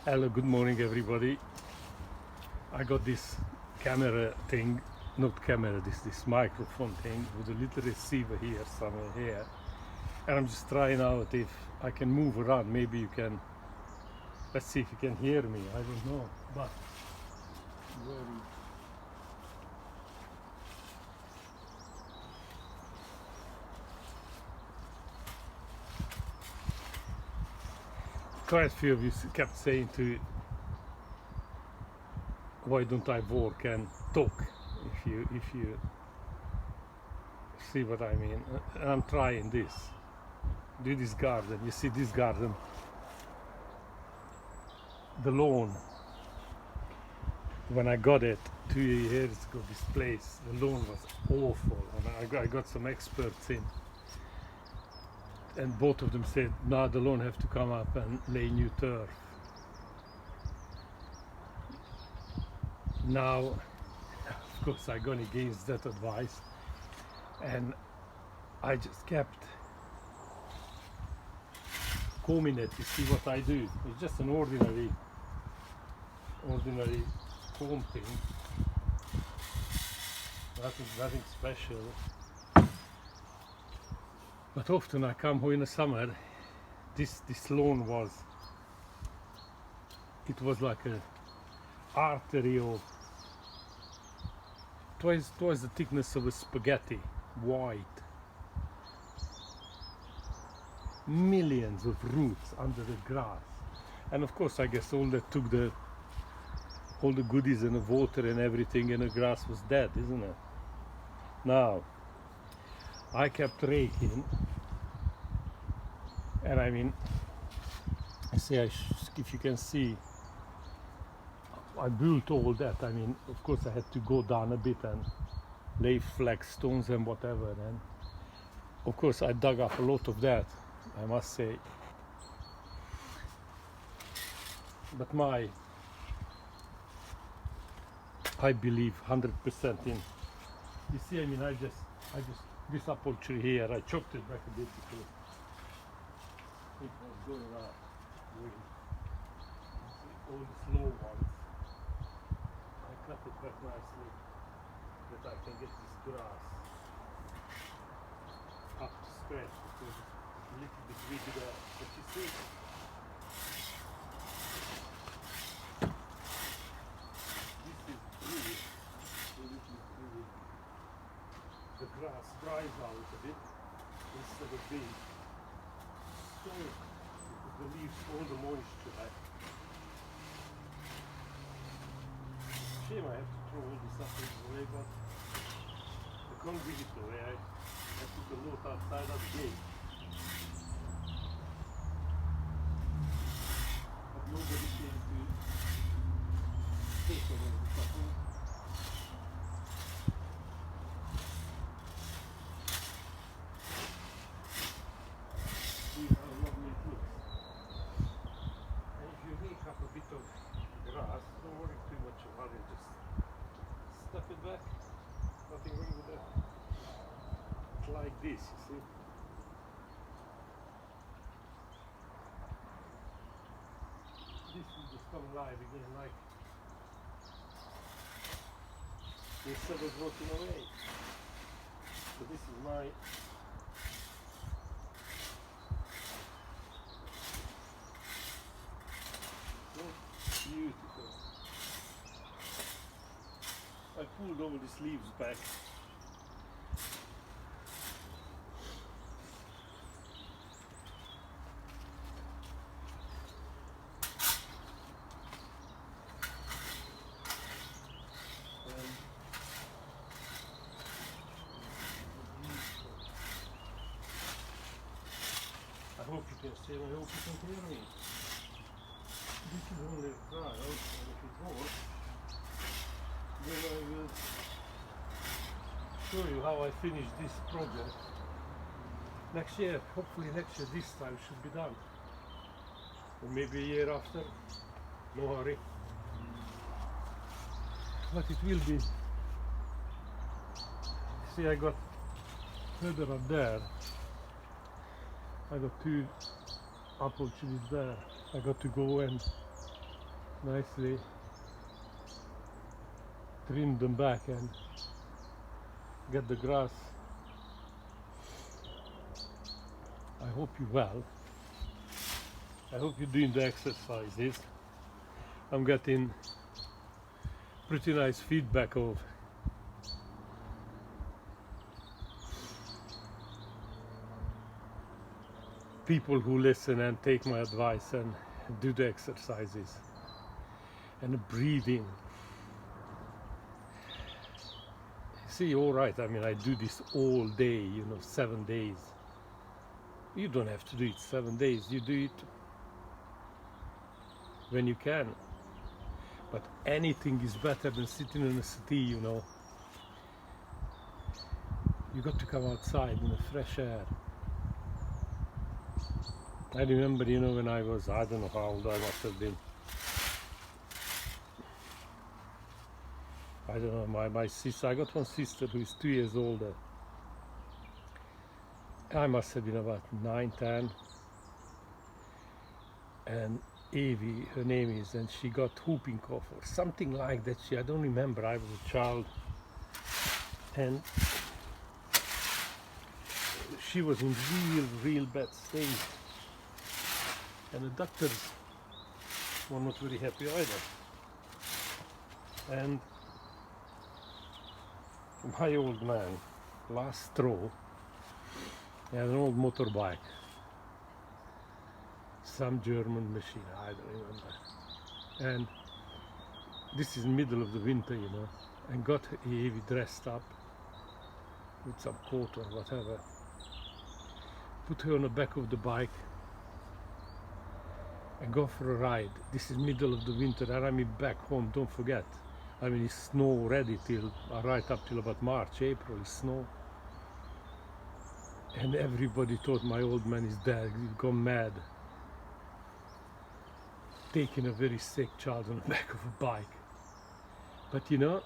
Hello, good morning everybody. I got this camera thing, not camera, this microphone thing with a little receiver here, somewhere here. And I'm just trying out if I can move around. Maybe you can, let's see if you can hear me, I don't know. But very quite a few of you kept saying to why don't I walk and talk, if you see what I mean. And I'm trying this. Do this garden. You see this garden, the lawn. When I got it 2 years ago, this place, the lawn was awful, and I got some experts in, and both of them said, "No, the lawn have to come up and lay new turf." Now, of course, I gone against that advice, and I just kept combing it. You see what I do? It's just an ordinary comb thing. Nothing special. But often I come home in the summer. This lawn was like a artery of twice the thickness of a spaghetti, white. Millions of roots under the grass, and of course I guess all that took all the goodies and the water and everything, and the grass was dead, isn't it? Now I kept raking, and I mean, if you can see, I built all that. I mean, of course I had to go down a bit and lay flagstones and whatever, and of course I dug up a lot of that, I must say. But I believe 100% in. You see, I mean, I just this apple tree here, I chopped it back a bit because it was going up. All the slow ones, I cut it back nicely that I can get this grass up to scratch, because it's a little bit weedy there. But you see, this is really the grass dries out a bit instead of being soaked, because the leaves all the moisture back. Shame I have to throw all this apples away, but I can't give it away. I put a lot outside of the gate. But nobody came to take away the apple. See how lovely it looks. And if you rake up a bit of grass, don't worry too much about it, just stuff it back, nothing wrong with that. Like this, you see. This will just come live again, like instead of rotting away. So this is my beautiful. I pulled all these leaves back. I hope you can see, I hope you can hear me. This is only a trial, and if it works, then I will show you how I finish this project. Next year, hopefully next year this time should be done. Or maybe a year after, no hurry. But it will be. See, I got further up there, I got 2 apple trees there. I got to go and nicely trim them back and get the grass. I hope you're well. I hope you're doing the exercises. I'm getting pretty nice feedback of people who listen and take my advice and do the exercises and the breathing. See, all right, I mean, I do this all day, you know, 7 days. You don't have to do it 7 days, you do it when you can. But anything is better than sitting in a city, you know. You got to come outside in the fresh air. I remember, you know, when I was, I don't know how old I must have been. I don't know, my sister, I got one sister who is 2 years older. I must have been about 9, 10. And Evie, her name is, and she got whooping cough or something like that. I don't remember, I was a child. And she was in real bad state. And the doctors were not very happy either. And my old man, last straw, he had an old motorbike, some German machine, I don't remember. And this is middle of the winter, you know, and got Evie dressed up with some coat or whatever, put her on the back of the bike and go for a ride. This is middle of the winter and I'm back home, don't forget. I mean, it's snow already till right up till about March, April, it's snow. And everybody thought my old man is dead, he's gone mad. Taking a very sick child on the back of a bike. But you know,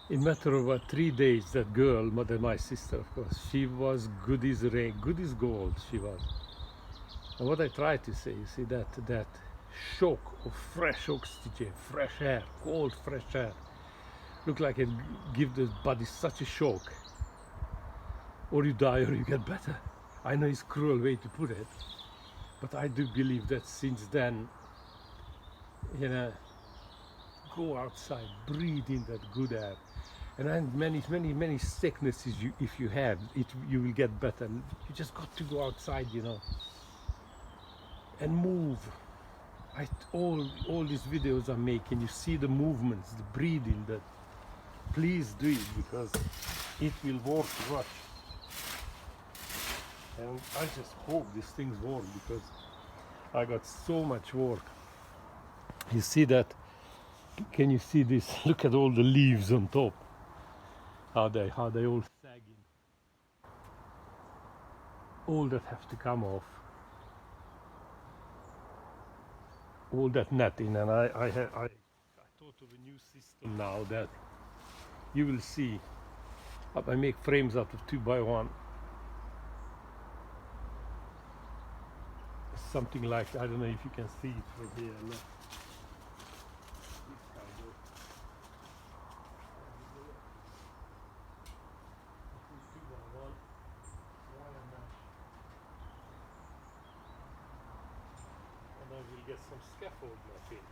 in matter of about 3 days, that girl, my sister of course, she was good as rain, good as gold, she was. And what I try to say, you see, that shock of fresh oxygen, fresh air, cold fresh air, look like it gives the body such a shock. Or you die or you get better. I know it's a cruel way to put it, but I do believe that since then, you know, go outside, breathe in that good air. And then many sicknesses if you have, you will get better. You just got to go outside, you know, and move. All these videos I'm making, you see the movements, the breathing, that please do it because it will work much. And I just hope these things work because I got so much work. You see that? Can you see this? Look at all the leaves on top. How they all sagging. All that have to come off. All that netting, and I thought of a new system now that you will see. I make frames out of 2x1. Something like, I don't know if you can see it from here. Look. This kind of 2x1 wire mesh. And I will get some scaffold in.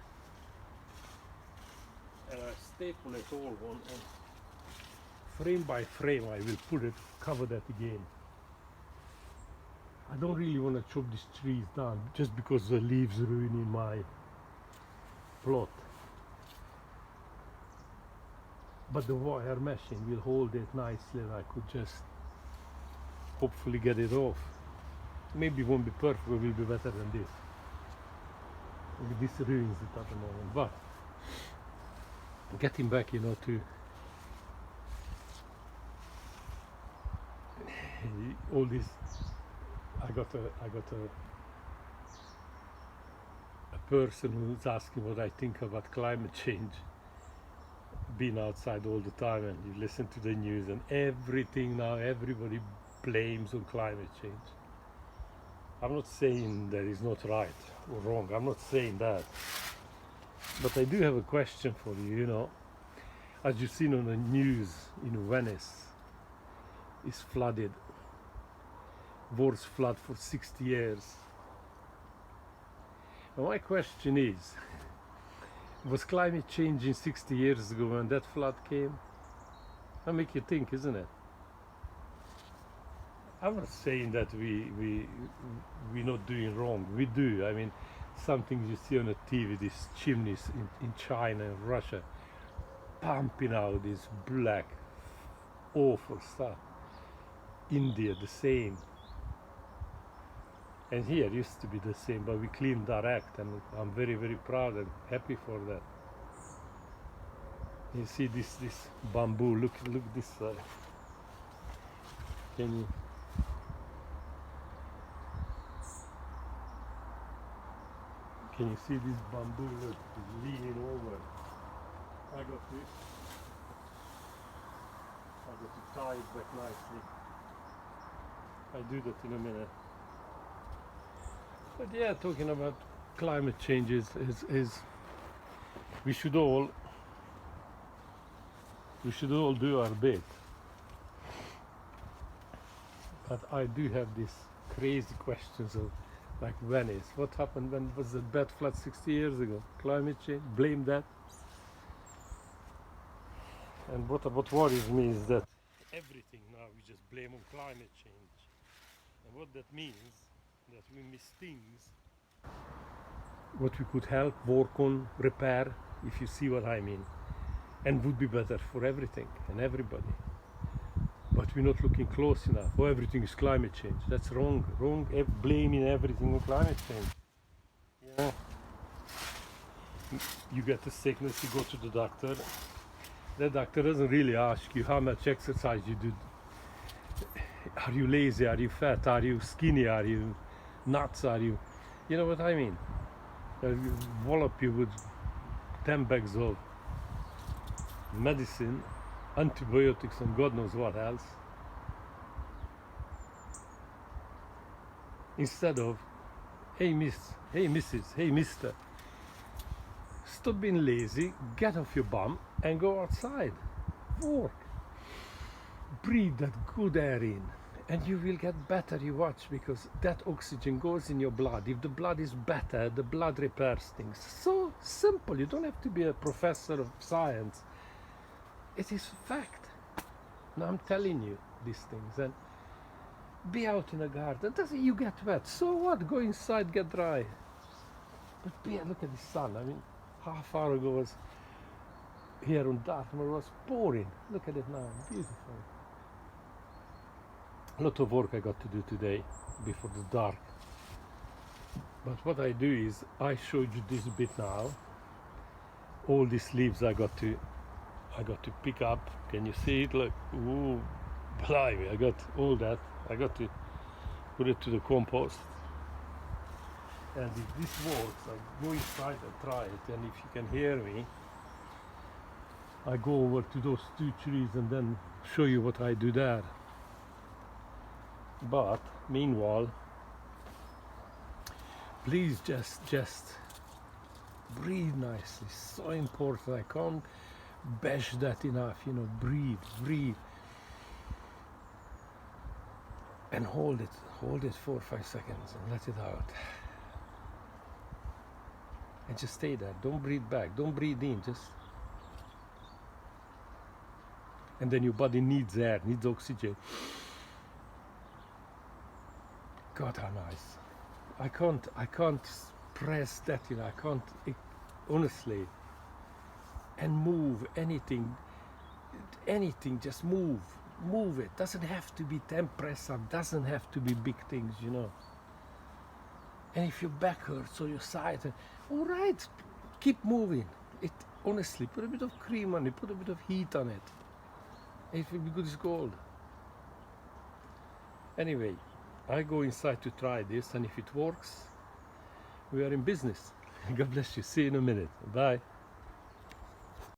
And I staple it all on, and frame by frame I will put it, cover that again. I don't really want to chop these trees down just because the leaves ruining my plot. But the wire meshing will hold it nicely and I could just hopefully get it off. Maybe it won't be perfect, it will be better than this. Maybe this ruins it at the moment. But getting back, you know, to all this, I got a person who's asking what I think about climate change. Being outside all the time and you listen to the news and everything now, everybody blames on climate change. I'm not saying that it's not right. wrong. I'm not saying that. But I do have a question for you, you know. As you've seen on the news, Venice is flooded. Worst flood for 60 years. Now my question is, was climate changing 60 years ago when that flood came? That make you think, isn't it? I'm not saying that we're not doing wrong. We do. I mean, some things you see on the TV, these chimneys in China and Russia, pumping out this black, awful stuff. India, the same. And here used to be the same, but we cleaned that act, and I'm very, very proud and happy for that. You see this bamboo, look this side. Can you? Can you see this bamboo? Look, it's leaning over. I got to tie it back nicely. I'll do that in a minute. But yeah, talking about climate changes is we should all do our bit. But I do have these crazy questions of like Venice. What happened when was the bad flood 60 years ago? Climate change? Blame that. And what worries me is that everything now we just blame on climate change. And what that means, that we miss things what we could help, work on, repair, if you see what I mean, and would be better for everything and everybody. But we're not looking close enough. Oh, everything is climate change. That's wrong. Blaming everything on climate change. Yeah. You get a sickness, you go to the doctor. The doctor doesn't really ask you how much exercise you do. Are you lazy? Are you fat? Are you skinny? Are you nuts? Are you... You know what I mean? Wallop you with 10 bags of medicine, antibiotics, and God knows what else. Instead of, hey miss, hey missus, hey mister, stop being lazy, get off your bum and go outside. Work. Breathe that good air in. And you will get better, you watch, because that oxygen goes in your blood. If the blood is better, the blood repairs things. So simple, you don't have to be a professor of science. It is fact. Now I'm telling you these things. And be out in a garden. Doesn't you get wet? So what? Go inside, get dry. But look at the sun. I mean, half hour ago was here on Dartmoor, was pouring. Look at it now, beautiful. A lot of work I got to do today before the dark. But what I do is, I showed you this bit now. All these leaves I got to pick up. Can you see it? Look, ooh, blimey, I got all that. I got to put it to the compost. And if this works, I go inside and try it. And if you can hear me, I go over to those two trees and then show you what I do there. But meanwhile, please just breathe nicely. So important. I can't bash that enough. You know, breathe, and hold it 4 or 5 seconds and let it out. And just stay there. Don't breathe back. Don't breathe in. Just. And then your body needs air, needs oxygen. God, how nice. I can't press that, you know, I can't, honestly. And move anything, just move it. Doesn't have to be 10 press up, doesn't have to be big things, you know. And if your back hurts or your side, all right, keep moving. It, honestly, put a bit of cream on it, put a bit of heat on it. It will be good as gold. Anyway, I go inside to try this, and if it works, we are in business. God bless you. See you in a minute. Bye.